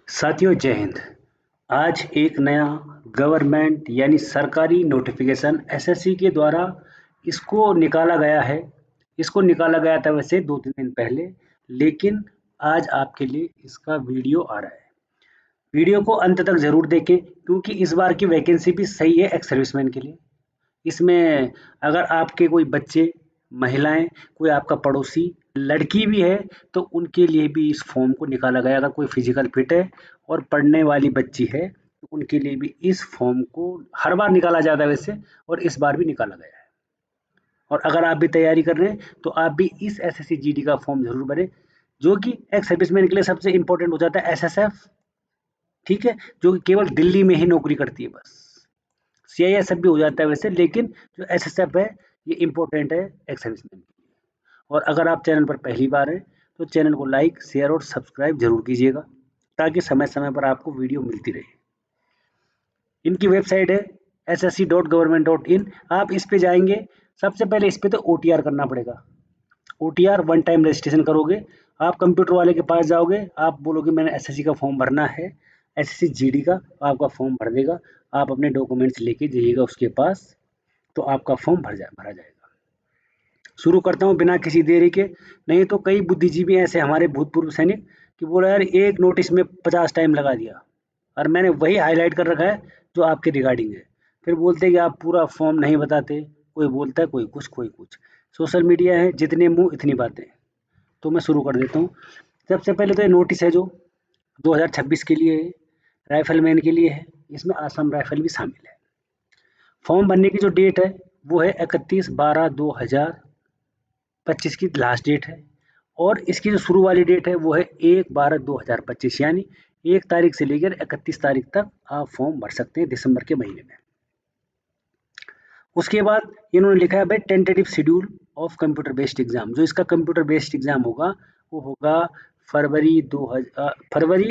साथियों जय हिंद। आज एक नया गवर्नमेंट यानी सरकारी नोटिफिकेशन एसएससी के द्वारा इसको निकाला गया है। इसको निकाला गया था वैसे 2-3 दिन पहले, लेकिन आज आपके लिए इसका वीडियो आ रहा है। वीडियो को अंत तक ज़रूर देखें क्योंकि इस बार की वैकेंसी भी सही है एक्स सर्विसमैन के लिए। इसमें अगर आपके कोई बच्चे, महिलाएं, कोई आपका पड़ोसी लड़की भी है तो उनके लिए भी इस फॉर्म को निकाला गया। अगर कोई फिजिकल फिट है और पढ़ने वाली बच्ची है तो उनके लिए भी इस फॉर्म को हर बार निकाला जाता है वैसे, और इस बार भी निकाला गया है। और अगर आप भी तैयारी कर रहे हैं तो आप भी इस एसएससी जीडी का फॉर्म जरूर भरें, जो कि एक्स सर्विसमैन के लिए सबसे इंपॉर्टेंट हो जाता है एसएसएफ, ठीक है, जो कि केवल दिल्ली में ही नौकरी करती है बस। सीआईएसएफ भी हो जाता है वैसे, लेकिन जो एसएसएफ है ये इम्पोर्टेंट है एक्स सर्विसमैन के लिए। और अगर आप चैनल पर पहली बार हैं तो चैनल को लाइक, शेयर और सब्सक्राइब जरूर कीजिएगा ताकि समय समय पर आपको वीडियो मिलती रहे। इनकी वेबसाइट है ssc.government.in। आप इस पे जाएंगे, सबसे पहले इस पे तो ओटीआर करना पड़ेगा। ओटीआर वन टाइम रजिस्ट्रेशन करोगे, आप कंप्यूटर वाले के पास जाओगे, आप बोलोगे मैंने एसएससी का फॉर्म भरना है, एसएससी जीडी का, आपका फॉर्म भर देगा। आप अपने डॉक्यूमेंट्स लेके जाइएगा उसके पास, तो आपका फॉर्म भरा जाएगा। शुरू करता हूँ बिना किसी देरी के। नहीं तो कई बुद्धिजीवी ऐसे हमारे भूतपूर्व सैनिक कि बोला यार एक नोटिस में 50 टाइम लगा दिया, और मैंने वही हाईलाइट कर रखा है जो आपके रिगार्डिंग है। फिर बोलते हैं कि आप पूरा फॉर्म नहीं बताते, कोई बोलता है कोई कुछ कोई कुछ। सोशल मीडिया है, जितने मुंह इतनी बातें। तो मैं शुरू कर देता हूँ। सबसे पहले तो ये नोटिस है जो 2026 के लिए है, राइफलमैन के लिए है। इसमें आसाम राइफल भी शामिल है। फॉर्म भरने की जो डेट है वो है 31/12/2025 की लास्ट डेट है। और इसकी जो शुरू वाली डेट है वो है 1/12/2025, यानी 1 तारीख से लेकर 31 तारीख तक आप फॉर्म भर सकते हैं दिसंबर के महीने में। उसके बाद इन्होंने लिखा है भाई tentative schedule of computer based exam. जो इसका कंप्यूटर बेस्ड एग्जाम होगा वो होगा फरवरी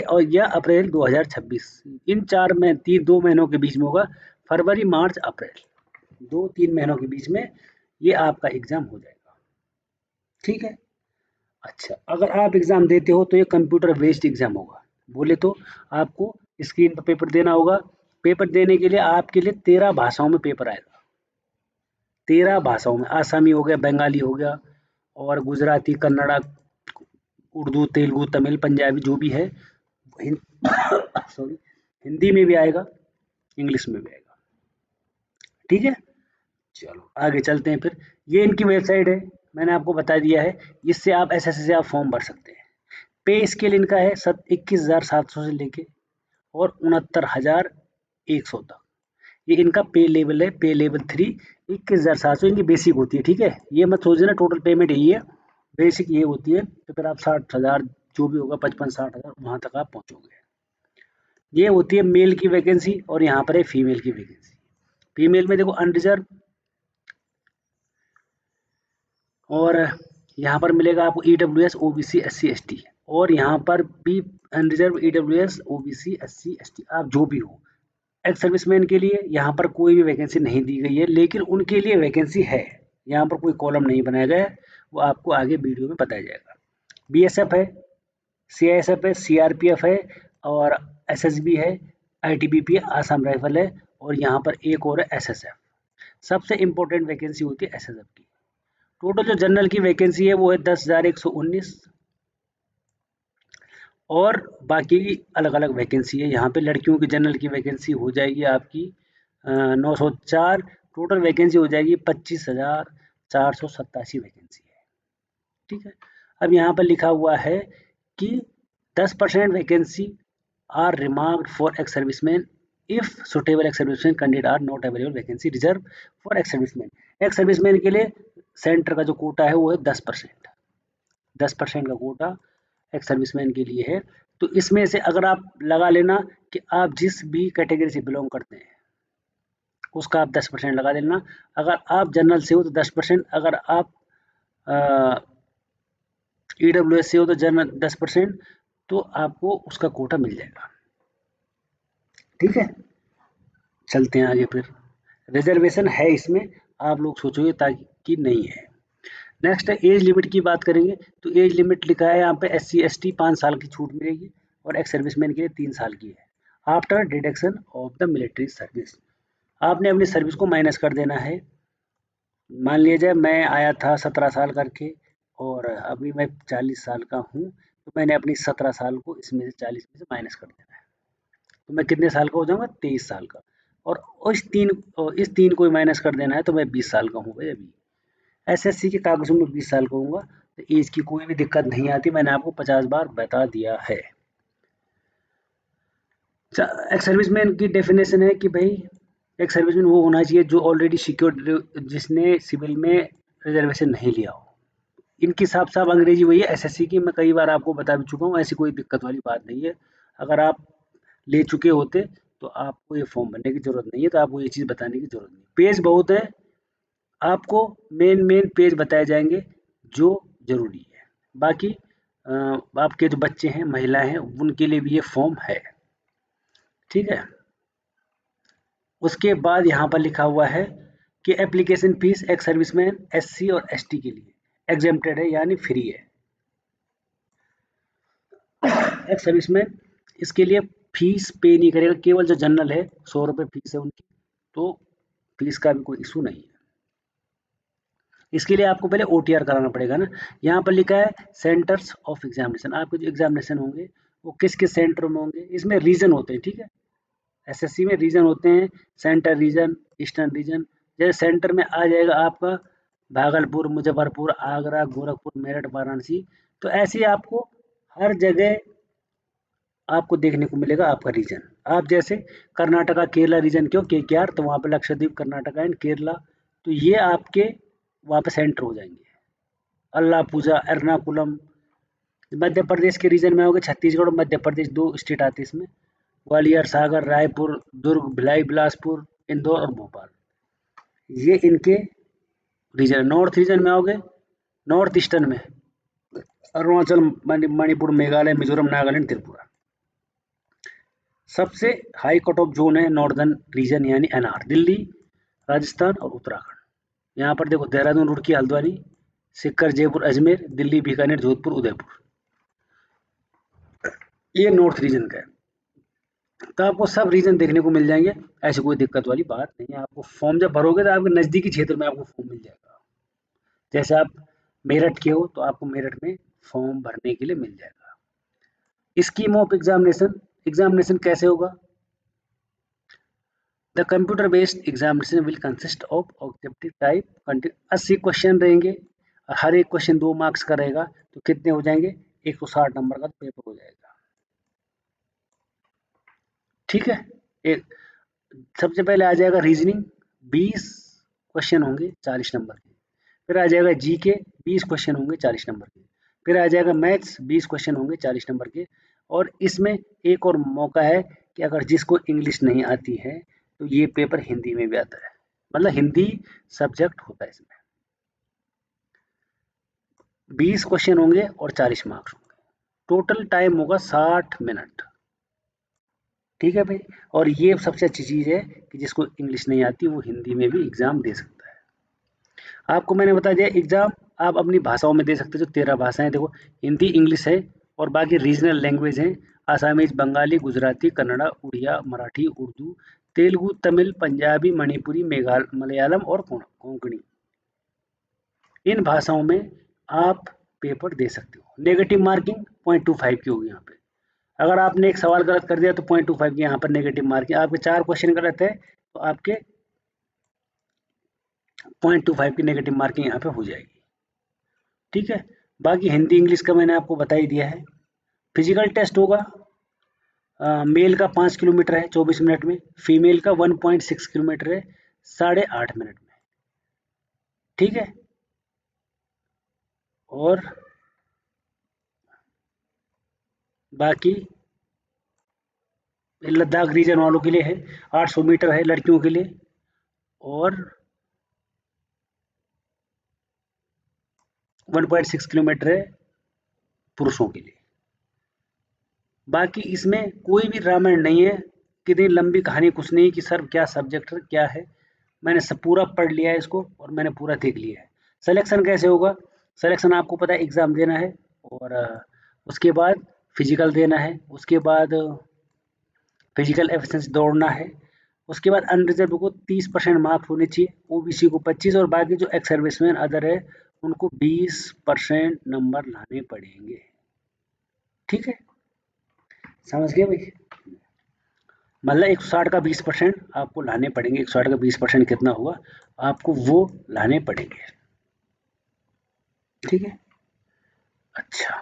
और या अप्रैल 2026। इन 2 महीनों के बीच में होगा। फरवरी, मार्च, अप्रैल, 2-3 महीनों के बीच में ये आपका एग्जाम हो जाएगा, ठीक है। अच्छा, अगर आप एग्जाम देते हो तो ये कंप्यूटर बेस्ड एग्जाम होगा। बोले तो आपको स्क्रीन पर पेपर देना होगा। पेपर देने के लिए आपके लिए 13 भाषाओं में पेपर आएगा। 13 भाषाओं में, आसामी हो गया, बंगाली हो गया, और गुजराती, कन्नड़ा, उर्दू, तेलुगु, तमिल, पंजाबी जो भी है, सॉरी, हिंदी में भी आएगा, इंग्लिश में भी आएगा, ठीक है। चलो आगे चलते हैं फिर। ये इनकी वेबसाइट है, मैंने आपको बता दिया है। इससे आप एसएससी से आप फॉर्म भर सकते हैं। पे स्केल इनका है 21,700 से लेके और 69,100 तक। ये इनका पे लेवल है, पे लेवल 3 21,700 इनकी बेसिक होती है, ठीक है। ये मत सोचना टोटल पेमेंट यही है, बेसिक ये होती है। तो फिर आप 60,000 जो भी होगा, 55-60,000 वहां तक आप पहुंचोगे। ये होती है मेल की वैकेंसी, और यहाँ पर है फीमेल की वैकेंसी। फीमेल में देखो अनरिजर्व, और यहाँ पर मिलेगा आपको ईडब्ल्यूएस, ओबीसी, एससी, एसटी, और यहाँ पर भी unreserved, EWS, OBC, SC, ST, आप जो भी हो। एक्स सर्विसमैन के लिए यहाँ पर कोई भी वैकेंसी नहीं दी गई है, लेकिन उनके लिए वैकेंसी है। यहाँ पर कोई कॉलम नहीं बनाया गया है, वो आपको आगे वीडियो में बताया जाएगा। बीएसएफ है, सीआईएसएफ है, सीआरपीएफ है, और एसएसबी है, आईटीबीपी है, आसाम राइफल है, और यहाँ पर एक और है एसएसएफ। सबसे इंपॉर्टेंट वैकेंसी होती है एसएसएफ की। टोटल जो जनरल की वैकेंसी है वो है 10,119, और बाकी अलग अलग वैकेंसी है। यहाँ पे लड़कियों की जनरल की वैकेंसी हो जाएगी आपकी 904। टोटल वैकेंसी हो जाएगी 25,487 वैकेंसी है, ठीक है। अब यहाँ पर लिखा हुआ है कि 10% vacancy are remarked for ex serviceman if suitable ex serviceman candidate are not available vacancy reserve for ex serviceman. Ex serviceman के लिए सेंटर का जो कोटा है वो है 10%। 10% का कोटा एक्स सर्विसमैन के लिए है। तो इसमें से अगर आप लगा लेना कि आप जिस भी कैटेगरी से बिलोंग करते हैं उसका आप 10% लगा देना। अगर आप जनरल से हो तो 10%, अगर आप ईडब्ल्यूएस से हो तो जनरल 10%, तो आपको उसका कोटा मिल जाएगा, ठीक है। चलते हैं आगे फिर। रिजर्वेशन है इसमें, आप लोग सोचोगे ताकि नहीं है। नेक्स्ट है एज लिमिट की बात करेंगे। तो एज लिमिट लिखा है यहाँ पे SC ST 5 साल की छूट मिलेगी, और एक्स सर्विसमैन के लिए 3 साल की है। After deduction of the military service, आपने अपनी सर्विस को माइनस कर देना है। मान लिया जाए मैं आया था 17 साल करके और अभी मैं 40 साल का हूँ, तो मैंने अपनी 17 साल को इसमें से 40 में से माइनस कर देना है, तो मैं कितने साल का हो जाऊंगा? 23 साल का। और इस तीन को माइनस कर देना है, तो मैं 20 साल का हूँ भाई अभी। एसएससी के कागजों में 20 साल का हूँगा, तो एज की कोई भी दिक्कत नहीं आती, मैंने आपको 50 बार बता दिया है। एक्स सर्विसमैन की डेफिनेशन है कि भाई एक सर्विसमैन वो होना चाहिए जो ऑलरेडी सिक्योर्ड, जिसने सिविल में रिजर्वेशन नहीं लिया हो। इनकी साफ अंग्रेजी वही है एसएससी की, मैं कई बार आपको बता भी चुका हूँ, ऐसी कोई दिक्कत वाली बात नहीं है। अगर आप ले चुके होते तो आपको ये फॉर्म भरने की जरूरत नहीं है, तो आपको ये चीज़ बताने की जरूरत नहीं। पेज बहुत है, आपको मेन पेज बताए जाएंगे जो जरूरी है। बाकी आपके जो बच्चे हैं, महिलाएं हैं, उनके लिए भी ये फॉर्म है, ठीक है। उसके बाद यहाँ पर लिखा हुआ है कि application fees ex serviceman SC और एसटी के लिए एग्जेम्प्टेड है, यानी फ्री है। एक्स सर्विसमैन इसके लिए फीस पे नहीं करेगा, केवल जो जनरल है 100 रुपये फीस है उनकी, तो फीस का भी कोई इशू नहीं है। इसके लिए आपको पहले ओटीआर कराना पड़ेगा ना। यहाँ पर लिखा है सेंटर्स ऑफ एग्जामिनेशन, आपके जो एग्जामिनेशन होंगे वो किस किस सेंटर में होंगे, इसमें रीजन होते हैं, ठीक है। एसएससी में रीजन होते हैं, सेंटर रीजन, ईस्टर्न रीजन। जैसे सेंटर में आ जाएगा आपका भागलपुर, मुजफ्फरपुर, आगरा, गोरखपुर, मेरठ, वाराणसी, तो ऐसे ही आपको हर जगह आपको देखने को मिलेगा आपका रीजन। आप जैसे कर्नाटका केरला रीजन क्यों केकेआर, तो वहाँ पे लक्षद्वीप, कर्नाटका एंड केरला, तो ये आपके वहाँ पे सेंटर हो जाएंगे। अल्लापूजा, एर्नाकुलम, मध्य प्रदेश के रीजन में आओगे, छत्तीसगढ़ और मध्य प्रदेश 2 स्टेट आते हैं इसमें, ग्वालियर, सागर, रायपुर, दुर्ग, भिलाई, बिलासपुर, इंदौर और भोपाल, ये इनके रीजन। नॉर्थ रीजन में आओगे, नॉर्थ ईस्टर्न में अरुणाचल, मणिपुर, मेघालय, मिजोरम, नागालैंड, त्रिपुरा। सबसे हाई कट ऑफ जोन है नॉर्दर्न रीजन यानी एनआर, दिल्ली, राजस्थान और उत्तराखंड। यहाँ पर देखो देहरादून, रुड़की, हल्द्वानी, सीकर, जयपुर, अजमेर, दिल्ली, बीकानेर, जोधपुर, उदयपुर, ये नॉर्थ रीजन का है। तो आपको सब रीजन देखने को मिल जाएंगे, ऐसी कोई दिक्कत वाली बात नहीं है। आपको फॉर्म जब भरोगे तो आपके नज़दीकी क्षेत्र में आपको फॉर्म मिल जाएगा। जैसे आप मेरठ के हो तो आपको मेरठ में फॉर्म भरने के लिए मिल जाएगा। स्कीम ऑफ एग्जामिनेशन, एग्जामिनेशन कैसे होगा? The computer based examination will consist of objective type 80 question रहेंगे, हर एक क्वेश्चन 2 मार्क्स का रहेगा, तो कितने हो जाएंगे? 160 नंबर का पेपर हो जाएगा, ठीक है। एक सबसे पहले आ जाएगा रीजनिंग, 20 क्वेश्चन होंगे 40 नंबर के। फिर आ जाएगा जीके, 20 क्वेश्चन होंगे 40 नंबर के। फिर आ जाएगा मैथ्स, 20 क्वेश्चन होंगे 40 नंबर के। और इसमें एक और मौका है कि अगर जिसको इंग्लिश नहीं आती है तो ये पेपर हिंदी में भी आता है, मतलब हिंदी सब्जेक्ट होता है इसमें। 20 क्वेश्चन होंगे और 40 मार्क्स होंगे, टोटल टाइम होगा 60 मिनट, ठीक है भाई। और ये सबसे अच्छी चीज़ है कि जिसको इंग्लिश नहीं आती वो हिंदी में भी एग्ज़ाम दे सकता है। आपको मैंने बता दिया एग्ज़ाम आप अपनी भाषाओं में दे सकते हो, जो 13 भाषाएं देखो, हिंदी, इंग्लिश है और बाकी रीजनल लैंग्वेज हैं, आसामीज, बंगाली, गुजराती, कन्नड़ा, उड़िया, मराठी, उर्दू, तेलुगु, तमिल, पंजाबी, मणिपुरी, मलयालम और कोंकणी। इन भाषाओं में आप पेपर दे सकते हो। नेगेटिव मार्किंग 0.25 की होगी यहाँ पे। अगर आपने एक सवाल गलत कर दिया तो 0.25 की यहाँ पर नेगेटिव मार्किंग। आपके 4 क्वेश्चन गलत है तो आपके 0.25 की नेगेटिव मार्किंग यहाँ पे हो जाएगी, ठीक है। बाकी हिंदी इंग्लिश का मैंने आपको बता ही दिया है। फिजिकल टेस्ट होगा, मेल का 5 किलोमीटर है 24 मिनट में, फीमेल का 1.6 किलोमीटर है 8.5 मिनट में, ठीक है। और बाकी लद्दाख रीजन वालों के लिए है 800 मीटर है लड़कियों के लिए, और 1.6 किलोमीटर है पुरुषों के लिए। बाकी इसमें कोई भी रामायण नहीं है, कितनी लंबी कहानी कुछ नहीं कि सर क्या सब्जेक्ट क्या है, मैंने सब पूरा पढ़ लिया है इसको और मैंने पूरा देख लिया है। सिलेक्शन कैसे होगा? सिलेक्शन आपको पता है एग्ज़ाम देना है और उसके बाद फिजिकल देना है, उसके बाद फिजिकल एफिशिएंसी दौड़ना है, उसके बाद अनरिजर्व को 30% मार्क्स होने चाहिए, ओबीसी को 25 और बाकी जो एक्स सर्विसमैन अदर है उनको 20% नंबर लाने पड़ेंगे। ठीक है, समझ गए भाई? मतलब 160 का 20% आपको लाने पड़ेंगे। 160 का 20% कितना हुआ, आपको वो लाने पड़ेंगे। ठीक है, अच्छा,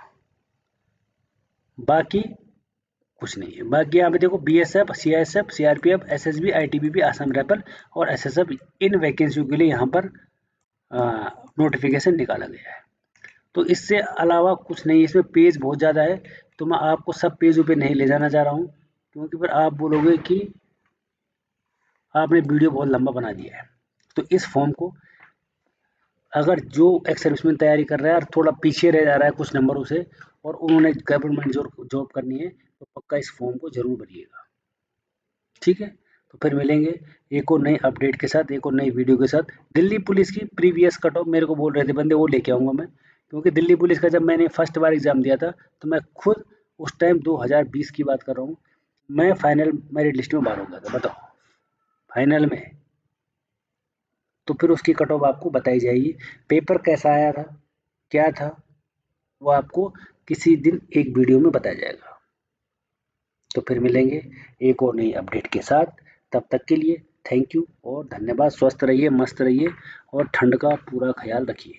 बाकी कुछ नहीं है। बाकी यहाँ पे देखो BSF, CISF, CRPF, SSB, ITBP, Assam rifle और एसएसएफ, इन वैकेंसियों के लिए यहाँ पर नोटिफिकेशन निकाला गया है। तो इससे अलावा कुछ नहीं, इसमें पेज बहुत ज़्यादा है, तो मैं आपको सब पेजों पे नहीं ले जाना चाह रहा हूँ, क्योंकि फिर आप बोलोगे कि आपने वीडियो बहुत लंबा बना दिया है। तो इस फॉर्म को अगर जो एक्स सर्विसमैन तैयारी कर रहा है और थोड़ा पीछे रह जा रहा है कुछ नंबरों से और उन्होंने गवर्नमेंट जॉब करनी है, तो पक्का इस फॉर्म को जरूर भरिएगा। ठीक है, तो फिर मिलेंगे एक और नए अपडेट के साथ, एक और नई वीडियो के साथ। दिल्ली पुलिस की प्रीवियस कट ऑफ मेरे को बोल रहे थे बंदे, वो लेके आऊँगा मैं, क्योंकि दिल्ली पुलिस का जब मैंने फर्स्ट बार एग्ज़ाम दिया था तो मैं खुद उस टाइम 2020 की बात कर रहा हूँ, मैं फाइनल मेरिट लिस्ट में 12 हो गया था, बताओ, फाइनल में। तो फिर उसकी कट ऑफ आपको बताई जाएगी, पेपर कैसा आया था, क्या था, वो आपको किसी दिन एक वीडियो में बताया जाएगा। तो फिर मिलेंगे एक और नई अपडेट के साथ, तब तक के लिए थैंक यू और धन्यवाद। स्वस्थ रहिए, मस्त रहिए और ठंड का पूरा ख्याल रखिए।